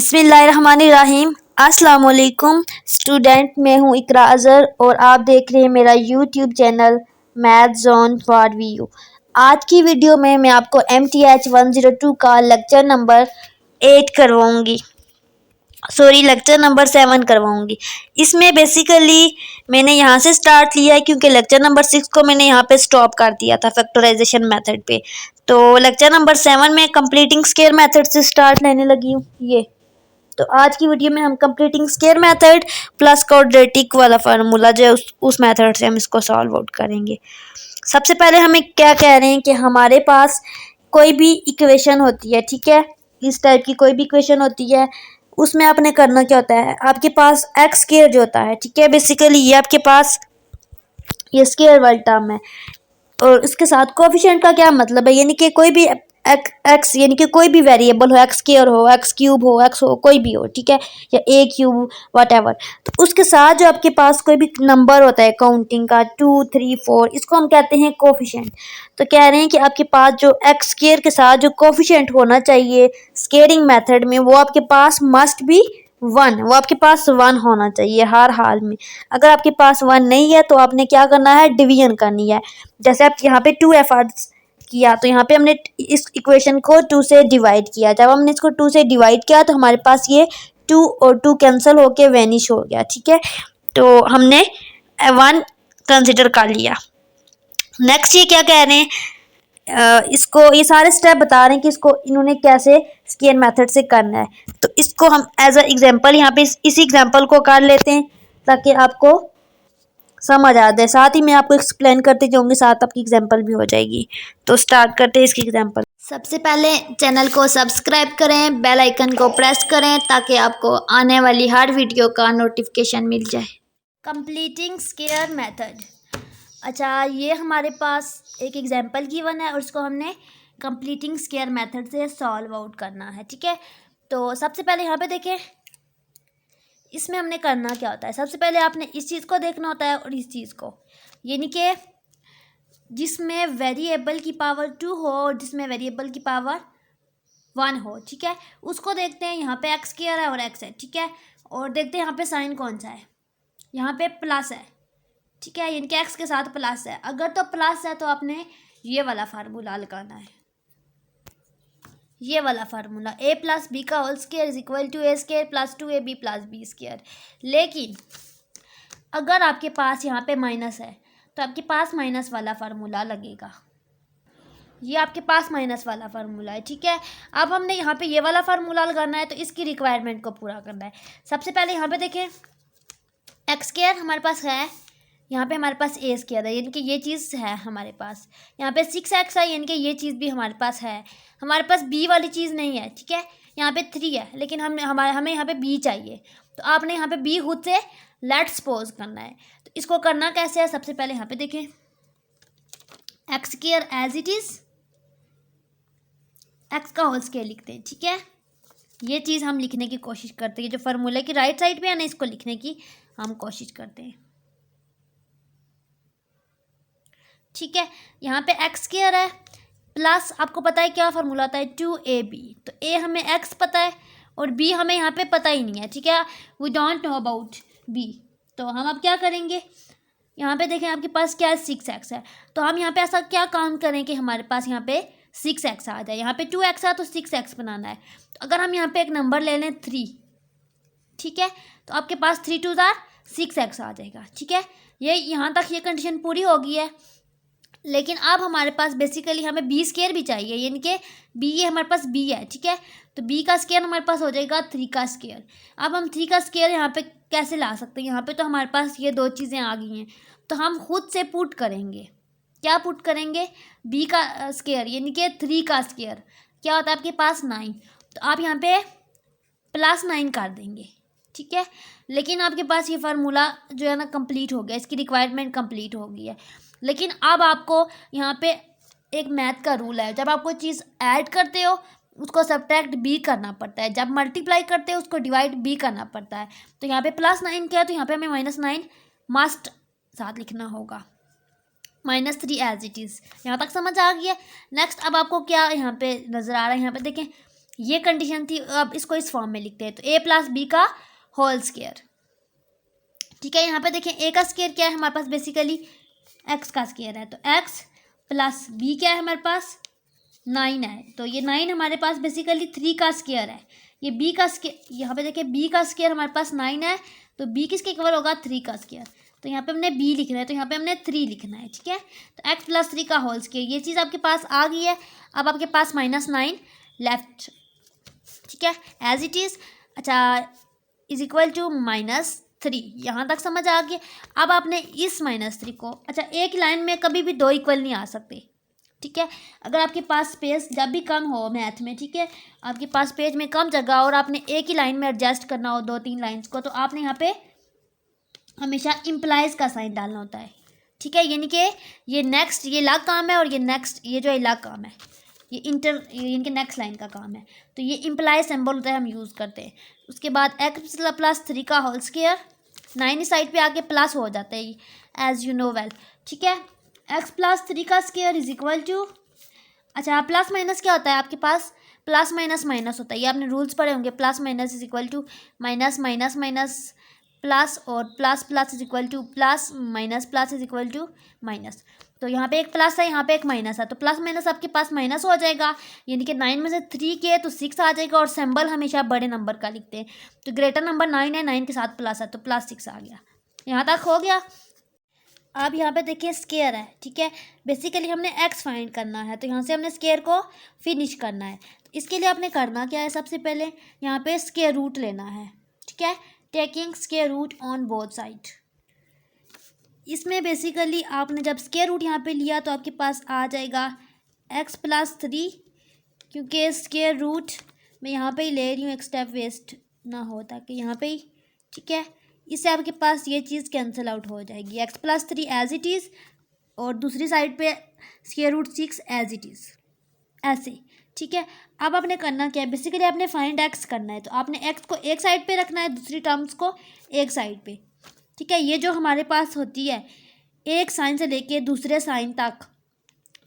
बिस्मिल्लाहिर्रहमानिर्रहीम। अस्सलाम वालेकुम स्टूडेंट, मैं हूँ इकरा अज़हर और आप देख रहे हैं मेरा YouTube channel Math Zone for V U. आज की वीडियो में मैं आपको MTH 102 का लेक्चर नंबर 8 करवाऊँगी, लेक्चर नंबर 7 करवाऊँगी। इसमें बेसिकली मैंने यहाँ से स्टार्ट लिया है क्योंकि लेक्चर नंबर 6 को मैंने यहाँ पे स्टॉप कर दिया था फैक्टराइजेशन मेथड पे। तो लेक्चर नंबर 7 में कंप्लीटिंग स्क्वायर मेथड से स्टार्ट लेने लगी हूँ ये। तो आज की वीडियो में हम completing square method plus quadratic वाला फार्मूला जो है उस मेथड से हम इसको सॉल्व आउट करेंगे। सबसे पहले हमें क्या कह रहे हैं कि हमारे पास कोई भी इक्वेशन होती है, ठीक है, इस टाइप की कोई भी इक्वेशन होती है, उसमें आपने करना क्या होता है, आपके पास एक्स स्क्वायर जो होता है, ठीक है, बेसिकली ये आपके पास ये स्क्वायर वाली टर्म है और इसके साथ कोएफिशिएंट का क्या मतलब है, यानी कि कोई भी एक्स यानी कि कोई भी वेरिएबल हो, एक्स स्क्वायर हो, एक्स क्यूब हो, एक्स हो, कोई भी हो, ठीक है, या ए क्यूब व्हाटएवर, तो उसके साथ जो आपके पास कोई भी नंबर होता है काउंटिंग का 2, 3, 4, इसको हम कहते हैं कोएफिशिएंट। तो कह रहे हैं कि आपके पास जो एक्स स्क्वायर के साथ जो कोएफिशिएंट होना चाहिए स्क्वेयरिंग मेथड में, वो आपके पास मस्ट बी 1, वो आपके पास 1 होना चाहिए हर हाल में। अगर आपके पास 1 नहीं है तो आपने क्या करना है, डिवीजन करनी है। जैसे आप यहाँ पे 2 एफर्ट्स किया तो यहाँ पे हमने इस इक्वेशन को 2 से डिवाइड किया। जब हमने इसको 2 से डिवाइड किया तो हमारे पास ये 2 और 2 कैंसिल होके वैनिश हो गया, ठीक है। तो हमने 1 कंसिडर कर लिया। नेक्स्ट ये क्या कह रहे हैं, इसको ये सारे स्टेप बता रहे हैं कि इसको इन्होंने कैसे स्क्वायर मेथड से करना है। तो इसको हम एज अ एग्जांपल यहाँ पे इसी एग्जांपल को कर लेते हैं ताकि आपको समझ आ जाए। साथ ही मैं आपको एक्सप्लेन करते जाऊंगी, साथ आपकी एग्जांपल भी हो जाएगी। तो स्टार्ट करते हैं इसकी एग्जांपल। सबसे पहले चैनल को सब्सक्राइब करें, बेल आइकन को प्रेस करें ताकि आपको आने वाली हर वीडियो का नोटिफिकेशन मिल जाए। Completing square method. अच्छा, ये हमारे पास एक एग्जांपल गिवन है और इसको हमने कंप्लीटिंग स्क्वायर मेथड से सॉल्व आउट करना है, ठीक है। तो सबसे पहले यहाँ पे देखें, इसमें हमने करना क्या होता है, सबसे पहले आपने इस चीज़ को देखना होता है और इस चीज़ को, यानी कि जिसमें वेरिएबल की पावर 2 हो और जिसमें वेरिएबल की पावर 1 हो, ठीक है, उसको देखते हैं। यहाँ पे एक्स स्क्वायर है और एक्स है, ठीक है, और देखते हैं यहाँ पे साइन कौन सा है, यहाँ पे प्लस है, ठीक है, यानी कि एक्स के साथ प्लस है। अगर तो प्लस है तो आपने ये वाला फार्मूला लगाना है, ये वाला फार्मूला a प्लस बी का whole square is equal to a square plus 2ab plus b square. लेकिन अगर आपके पास यहाँ पे माइनस है तो आपके पास माइनस वाला फार्मूला लगेगा, ये आपके पास माइनस वाला फार्मूला है, ठीक है। अब हमने यहाँ पे ये वाला फार्मूला लगाना है तो इसकी रिक्वायरमेंट को पूरा करना है। सबसे पहले यहाँ पे देखें, एक्स स्क्वायर हमारे पास है, यहाँ पे हमारे पास ए स्क्वायर है, यानी कि ये चीज़ है हमारे पास। यहाँ पे 6x है, यानी कि ये चीज़ भी हमारे पास है। हमारे पास बी वाली चीज़ नहीं है, ठीक है, यहाँ पे 3 है, लेकिन हमें यहाँ पे बी चाहिए। तो आपने यहाँ पे बी खुद से लेट सपोज करना है। तो इसको करना कैसे है, सबसे पहले यहाँ पे देखें, x square as it is x का होल स्क्वायर लिखते हैं, ठीक है। ये चीज़ हम लिखने की कोशिश करते हैं, जो फार्मूले की राइट साइड पे है ना, इसको लिखने की हम कोशिश करते हैं, ठीक है। यहाँ पे एक्स स्क्वायर है प्लस आपको पता है क्या फार्मूला आता है, 2ab। तो a हमें x पता है और b हमें यहाँ पे पता ही नहीं है, ठीक है, we don't know about b। तो हम अब क्या करेंगे, यहाँ पे देखें आपके पास क्या है, 6x है। तो हम यहाँ पे ऐसा क्या काम करें कि हमारे पास यहाँ पे 6x आ जाए। यहाँ पे 2x है तो 6x बनाना है। तो अगर हम यहाँ पे एक नंबर ले लें 3, ठीक है, तो आपके पास 3 2 6x आ जाएगा, ठीक है। ये यहाँ तक ये कंडीशन पूरी हो गई है। लेकिन अब हमारे पास बेसिकली हमें बी स्क्वायर भी चाहिए, यानी कि बी, ये हमारे पास बी है, ठीक है। तो बी का स्क्वायर हमारे पास हो जाएगा 3 का स्क्वायर। अब हम 3 का स्क्वायर यहाँ पे कैसे ला सकते हैं, यहाँ पे तो हमारे पास ये दो चीज़ें आ गई हैं, तो हम खुद से पुट करेंगे। क्या पुट करेंगे, बी का स्क्वायर यानी कि 3 का स्क्वायर क्या होता है आपके पास 9। तो आप यहाँ पे +9 कर देंगे, ठीक है। लेकिन आपके पास ये फार्मूला जो है ना कंप्लीट हो गया, इसकी रिक्वायरमेंट कंप्लीट हो गई है। लेकिन अब आपको यहाँ पे एक मैथ का रूल है, जब आप कोई चीज़ ऐड करते हो उसको सब्ट्रैक्ट b करना पड़ता है, जब मल्टीप्लाई करते हो उसको डिवाइड b करना पड़ता है। तो यहाँ पे +9 क्या है, तो यहाँ पे हमें -9 मस्ट साथ लिखना होगा, -3 एज इट इज़। यहाँ तक समझ आ गई है। नेक्स्ट अब आपको क्या यहाँ पे नज़र आ रहा है, यहाँ पे देखें ये कंडीशन थी। अब इसको इस फॉर्म में लिखते हैं, तो ए प्लस बी का होल स्क्वायर। ठीक है, यहाँ पे देखें ए का स्क्वायर क्या है हमारे पास, बेसिकली एक्स का स्क्वायर है, तो एक्स प्लस बी क्या है हमारे पास 9 है, तो ये 9 हमारे पास बेसिकली 3 का स्क्वायर है। ये बी का स्क्वायर, यहाँ पे देखिए बी का स्क्वायर हमारे पास 9 है, तो बी किसके इक्वल होगा 3 का स्क्वायर, तो यहाँ पे हमने बी लिखना है, तो यहाँ पे हमने 3 लिखना है। ठीक है, तो एक्स प्लस 3 का होल स्क्वायर, ये चीज़ आपके पास आ गई है। अब आपके पास -9 लेफ्ट। ठीक है, एज इट इज़। अच्छा, इज इक्वल टू -3, यहाँ तक समझ आ गया। अब आपने इस -3 को, अच्छा एक लाइन में कभी भी दो इक्वल नहीं आ सकते। ठीक है, अगर आपके पास स्पेस जब भी कम हो मैथ में, ठीक है, आपके पास पेज में कम जगह और आपने एक ही लाइन में एडजस्ट करना हो 2-3 लाइंस को, तो आपने यहाँ पे हमेशा इम्प्लाइज का साइन डालना होता है। ठीक है, यानी कि ये नेक्स्ट, ये अलग काम है, और ये नेक्स्ट, ये जो अलग काम है, ये इनके नेक्स्ट लाइन का काम है, तो ये इम्प्लाई सिंबल होता है, हम यूज़ करते हैं। उसके बाद एक्स प्लस 3 का होल स्क्वायर, 9 इस साइड पे आके प्लस हो जाता है एज यू नो वेल। ठीक है, एक्स प्लस 3 का स्क्वायर इज इक्वल टू, अच्छा प्लस माइनस क्या होता है आपके पास, प्लस माइनस माइनस होता है, ये आपने रूल्स पढ़े होंगे, plus minus is equal to minus, minus minus plus, और plus plus is equal to plus, minus plus is equal to minus. तो यहाँ पे एक प्लस है, यहाँ पे एक माइनस है, तो प्लस माइनस आपके पास माइनस हो जाएगा, यानी कि 9 में से 3 के तो 6 आ जाएगा, और सिंबल हमेशा बड़े नंबर का लिखते हैं, तो ग्रेटर नंबर 9 है, 9 के साथ प्लस है, तो +6 आ गया। यहाँ तक हो गया। अब यहाँ पे देखिए स्क्वायर है। ठीक है, बेसिकली हमने एक्स फाइंड करना है, तो यहाँ से हमने स्क्वायर को फिनिश करना है। तो इसके लिए आपने करना क्या है, सबसे पहले यहाँ पे स्क्वायर रूट लेना है। ठीक है, taking square root on both side. इसमें बेसिकली आपने जब स्क्वायर रूट यहाँ पे लिया तो आपके पास आ जाएगा एक्स प्लस 3, क्योंकि स्क्वायर रूट मैं यहाँ पे ही ले रही हूँ, एक स्टेप वेस्ट ना हो, ताकि यहाँ पे ही, ठीक है, इससे आपके पास ये चीज़ कैंसिल आउट हो जाएगी। X plus 3 as it is, और दूसरी साइड पे square root 6 as it is, ऐसे। ठीक है, अब आपने करना क्या है, बेसिकली आपने फाइंड एक्स करना है, तो आपने एक्स को एक साइड पे रखना है, दूसरी टर्म्स को एक साइड पे। ठीक है, ये जो हमारे पास होती है एक साइन से लेके दूसरे साइन तक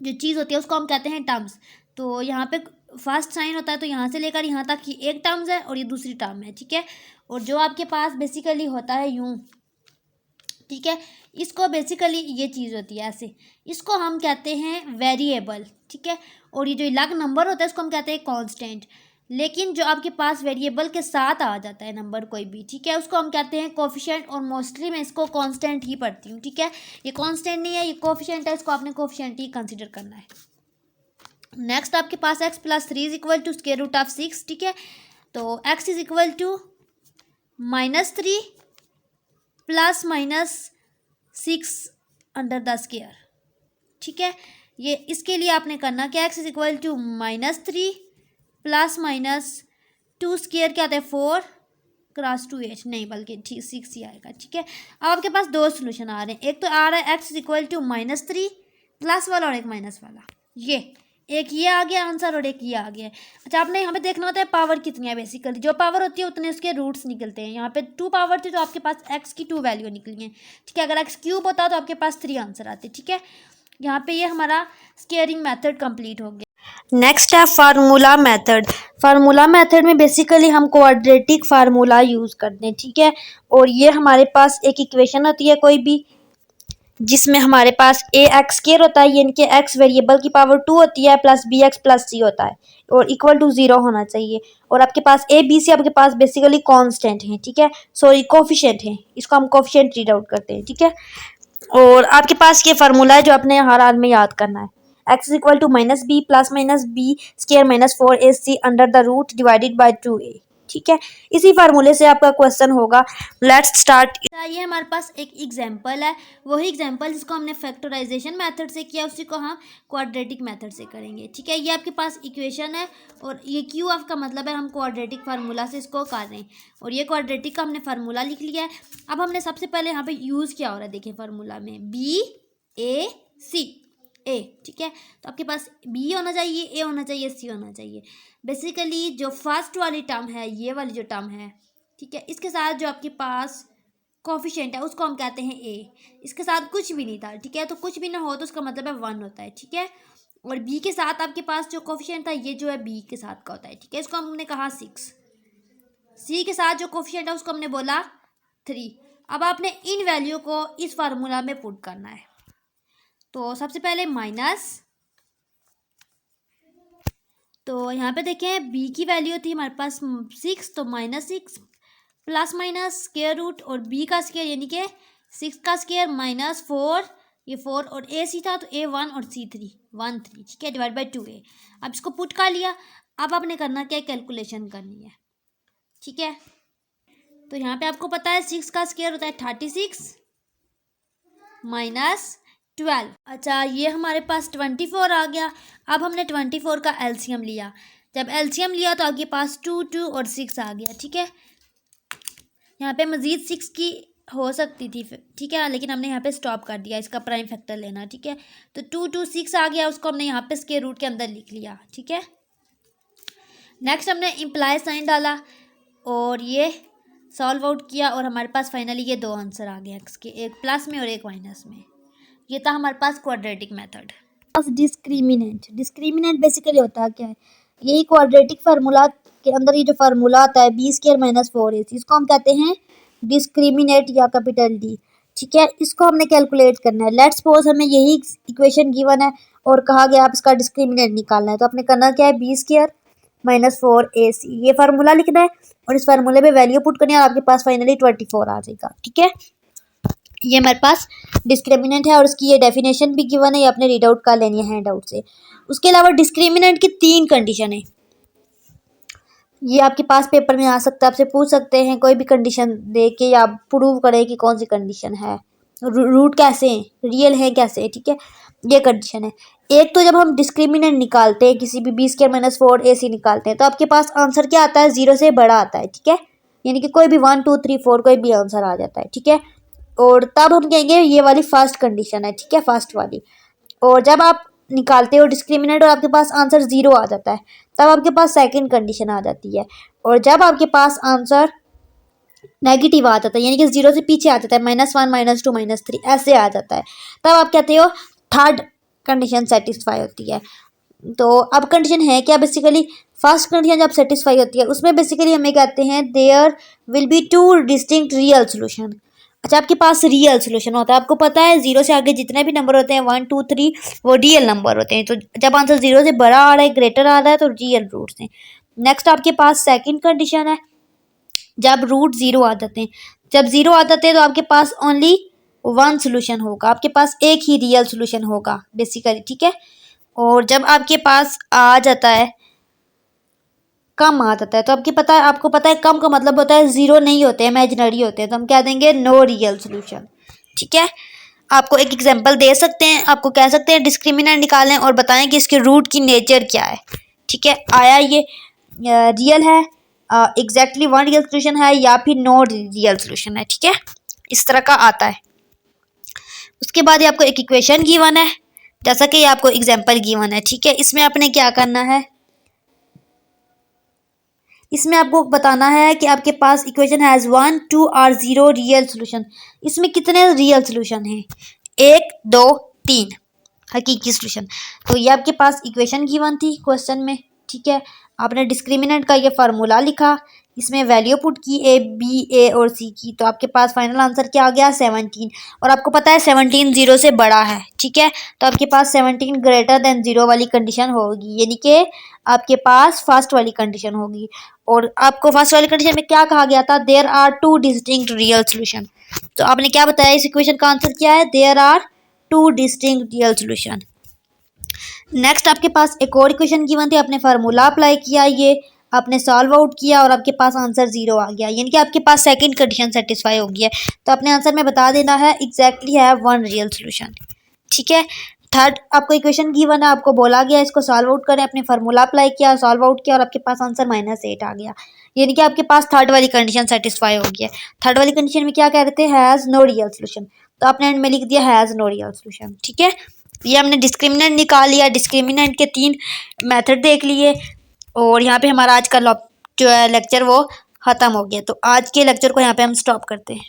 जो चीज़ होती है उसको हम कहते हैं टर्म्स। तो यहाँ पे फर्स्ट साइन होता है, तो यहाँ से लेकर यहाँ तक ये एक टर्म्स है और ये दूसरी टर्म है। ठीक है, और जो आपके पास बेसिकली होता है यूँ, ठीक है, इसको बेसिकली ये चीज़ होती है ऐसे, इसको हम कहते हैं वेरिएबल। ठीक है, और ये जो अलग नंबर होता है इसको हम कहते हैं कांस्टेंट। लेकिन जो आपके पास वेरिएबल के साथ आ जाता है नंबर कोई भी, ठीक है, उसको हम कहते हैं कोफिशिएंट, और मोस्टली मैं इसको कांस्टेंट ही पढ़ती हूँ। ठीक है, ये कांस्टेंट नहीं है, ये कोफिशिएंट है, इसको आपने कोफिशिएंट ही कंसिडर करना है। नेक्स्ट आपके पास x plus 3 is equal to square root of 6। ठीक है, तो x is equal to -3 plus -6 under the square. ठीक है, ये इसके लिए आपने करना क्या, x is equal to -3 plus -2 square क्या आता है 4 क्रॉस 2h, नहीं बल्कि 6 ही आएगा। ठीक है, अब आपके पास दो सोल्यूशन आ रहे हैं, एक तो आ रहा है x is equal to -3 plus वाला और एक माइनस वाला, ये एक ये आ गया आंसर और एक ये आ गया। अच्छा, आपने यहाँ पे देखना होता है पावर कितनी है, बेसिकली जो पावर होती है उतने उसके रूट्स निकलते हैं। यहाँ पे 2 पावर थी तो आपके पास एक्स की 2 वैल्यू निकली है। ठीक है, अगर एक्स क्यूब होता तो आपके पास 3 आंसर आते। ठीक है, यहाँ पे ये हमारा स्क्वेयरिंग मेथड कंप्लीट हो गया। नेक्स्ट है फार्मूला मेथड। फार्मूला मेथड में बेसिकली हम क्वाड्रेटिक फार्मूला यूज़ करते हैं। ठीक है, और ये हमारे पास एक इक्वेशन होती है कोई भी, जिसमें हमारे पास ए एक्स स्क्वायर होता है, यानी कि एक्स वेरिएबल की पावर 2 होती है, प्लस बी एक्स प्लस सी होता है, और इक्वल टू 0 होना चाहिए। और आपके पास ए बी सी आपके पास बेसिकली कांस्टेंट हैं। ठीक है, सॉरी कोफिशिएंट हैं, इसको हम कोफिशिएंट रीड आउट करते हैं। ठीक है, और आपके पास ये फार्मूला है जो आपने हर हाल में याद करना है, x is equal to -b plus -b square -4ac under the root divided by 2a। ठीक है, इसी फार्मूले से आपका क्वेश्चन होगा। Let's start. ये हमारे पास एक एग्जांपल है, वही एग्जांपल जिसको हमने फैक्टराइजेशन मेथड से किया उसी को हम क्वाड्रेटिक मेथड से करेंगे। ठीक है, ये आपके पास इक्वेशन है और ये क्यू ऑफ का मतलब है हम क्वाड्रेटिक फार्मूला से इसको कर रहे हैं, और ये क्वाड्रेटिक का हमने फार्मूला लिख लिया है। अब हमने सबसे पहले यहाँ पे यूज़ क्या हो रहा है, देखिए फार्मूला में BAC ए। ठीक है, तो आपके पास बी होना चाहिए, ए होना चाहिए, सी होना चाहिए। बेसिकली जो फर्स्ट वाली टर्म है, ये वाली जो टर्म है, ठीक है, इसके साथ जो आपके पास कोफिशिएंट है उसको हम कहते हैं ए। इसके साथ कुछ भी नहीं था, ठीक है, तो कुछ भी ना हो तो उसका मतलब है 1 होता है। ठीक है, और बी के साथ आपके पास जो कोफिशिएंट था ये जो है बी के साथ का होता है, ठीक है। इसको हमने कहा 6। सी के साथ जो कोफिशिएंट है उसको हमने बोला 3। अब आपने इन वैल्यू को इस फार्मूला में पुट करना है। तो सबसे पहले माइनस, तो यहाँ पे देखें बी की वैल्यू थी हमारे पास 6, तो -6 प्लस माइनस स्क्वायर रूट और बी का स्क्वायर यानी कि 6 का स्क्वायर -4, ये 4 और ए सी था तो ए 1 और सी 3 1 3, ठीक है, डिवाइड बाई 2a। अब इसको पुट कर लिया। अब आपने करना क्या, कैलकुलेशन करनी है, ठीक है। तो यहाँ पे आपको पता है 6 का स्क्वायर होता है 36 -12। अच्छा, ये हमारे पास 24 आ गया। अब हमने 24 का एलसीएम लिया। जब एलसीएम लिया तो आपके पास 2 2 और 6 आ गया, ठीक है। यहाँ पे मज़ीद 6 की हो सकती थी, ठीक है, लेकिन हमने यहाँ पे स्टॉप कर दिया, इसका प्राइम फैक्टर लेना, ठीक है। तो 2 2 6 आ गया, उसको हमने यहाँ पे स्क्वायर रूट के अंदर लिख लिया, ठीक है। नेक्स्ट हमने इम्प्लाई साइन डाला और ये सॉल्व आउट किया और हमारे पास फाइनली ये 2 आंसर आ गया एक्स के, एक प्लस में और एक माइनस में। ये था हमारे पास क्वाड्रेटिक मेथड। डिस्क्रिमिनेंट बेसिकली होता है क्या है, यही क्वाड्रेटिक फार्मूला के अंदर ये जो फार्मूला आता है b² - 4ac, इसको हम कहते हैं डिस्क्रिमिनेंट या कैपिटल डी, ठीक है। इसको हमने कैलकुलेट करना है। लेट्स सपोज हमें यही इक्वेशन गिवन है और कहा गया आप इसका डिस्क्रिमिनेंट निकालना है, तो आपने करना क्या है, b² - 4ac, ये फार्मूला लिखना है और इस फार्मूले में वैल्यू पुट करनी है और आपके पास फाइनली 24 आ जाएगा, ठीक है। ये हमारे पास डिस्क्रिमिनेंट है और इसकी ये डेफिनेशन भी गिवन है, ये आपने रीड आउट कर लेनी है हैंड आउट से। उसके अलावा डिस्क्रिमिनेंट की 3 कंडीशन है, ये आपके पास पेपर में आ सकता है, आपसे पूछ सकते हैं कोई भी कंडीशन दे के या प्रूव करें कि कौन सी कंडीशन है, रूट कैसे हैं, रियल है कैसे, ठीक है। ये कंडीशन है। एक तो जब हम डिस्क्रिमिनेंट निकालते हैं, किसी भी b² - 4ac निकालते हैं, तो आपके पास आंसर क्या आता है, 0 से बड़ा आता है, ठीक है। यानी कि कोई भी 1 2 3 4 कोई भी आंसर आ जाता है, ठीक है। और तब हम कहेंगे ये वाली फर्स्ट कंडीशन है, ठीक है, फर्स्ट वाली। और जब आप निकालते हो डिस्क्रिमिनेंट और आपके पास आंसर 0 आ जाता है, तब आपके पास सेकंड कंडीशन आ जाती है। और जब आपके पास आंसर नेगेटिव आ जाता है, यानी कि 0 से पीछे आ जाता है, -1 -2 -3 ऐसे आ जाता है, तब आप कहते हो थर्ड कंडीशन सेटिस्फाई होती है। तो अब कंडीशन है क्या, बेसिकली फर्स्ट कंडीशन जब सेटिस्फाई होती है उसमें बेसिकली हमें कहते हैं there will be 2 distinct real solution. अच्छा, आपके पास रियल सोल्यूशन होता है, आपको पता है 0 से आगे जितने भी नंबर होते हैं 1 2 3 वो रियल नंबर होते हैं। तो जब आंसर 0 से बड़ा आ रहा है, ग्रेटर आ रहा है, तो रियल रूट्स हैं। नेक्स्ट आपके पास सेकंड कंडीशन है, जब रूट 0 आ जाते हैं, जब 0 आ जाते हैं तो आपके पास ओनली 1 सोल्यूशन होगा, आपके पास एक ही रियल सोल्यूशन होगा बेसिकली, ठीक है। और जब आपके पास आ जाता है, कम आ जाता है, तो आपको पता है कम का मतलब होता है 0 नहीं होते हैं, इमेजिनरी होते हैं, तो हम क्या देंगे, नो रियल सोल्यूशन, ठीक है। आपको एक एग्जांपल दे सकते हैं, आपको कह सकते हैं डिस्क्रिमिनेंट निकालें और बताएं कि इसके रूट की नेचर क्या है, ठीक है। आया ये रियल है, एग्जैक्टली 1 रियल सोल्यूशन है या फिर नो रियल सोल्यूशन है, ठीक है, इस तरह का आता है। उसके बाद ये आपको एक इक्वेशन गिवन है, जैसा कि ये आपको एग्जांपल गिवन है, ठीक है। इसमें आपने क्या करना है, इसमें आपको बताना है कि आपके पास इक्वेशन हैज़ 1 2 और 0 रियल सोल्यूशन। इसमें कितने रियल सोल्यूशन हैं, 1 2 3 हकीकी सोल्यूशन। तो ये आपके पास इक्वेशन गिवन थी क्वेश्चन में, ठीक है। आपने डिस्क्रिमिनेंट का ये फार्मूला लिखा, इसमें वैल्यू पुट की ए बी ए और सी की, तो आपके पास फाइनल आंसर क्या आ गया, 17। और आपको पता है 17 0 से बड़ा है, ठीक है। तो आपके पास 17 ग्रेटर देन 0 वाली कंडीशन होगी, यानी कि आपके पास फर्स्ट वाली कंडीशन होगी। और आपको फर्स्ट वाली कंडीशन में क्या कहा गया था, there are 2 distinct real solution. तो आपने क्या बताया, इस इक्वेशन का आंसर क्या है, there are 2 distinct real solution. Next आपके पास एक और इक्वेशन गिवन थी, आपने फार्मूला अप्लाई किया, ये आपने सॉल्व आउट किया और आपके पास आंसर 0 आ गया, यानी कि आपके पास सेकंड कंडीशन सेटिस्फाई हो गई है। तो अपने आंसर में बता देना है एग्जैक्टली है 1 रियल सोल्यूशन, ठीक है। थर्ड आपको इक्वेशन गिवन है, आपको बोला गया इसको सॉल्व आउट करें, अपने फार्मूला अप्लाई किया, सॉल्व आउट किया और आपके पास आंसर -8 आ गया, यानी कि आपके पास थर्ड वाली कंडीशन सेटिस्फाई हो गई है। थर्ड वाली कंडीशन में क्या कह रहे थे, हैज़ नो रियल सोल्यूशन, तो आपने एंड में लिख दिया हैज़ नो रियल सोल्यूशन, ठीक है। ये हमने डिस्क्रिमिनेंट निकाल लिया, डिस्क्रिमिनेंट के 3 मेथड देख लिए और यहाँ पे हमारा आज का जो है लेक्चर वो ख़त्म हो गया। तो आज के लेक्चर को यहाँ पे हम स्टॉप करते हैं।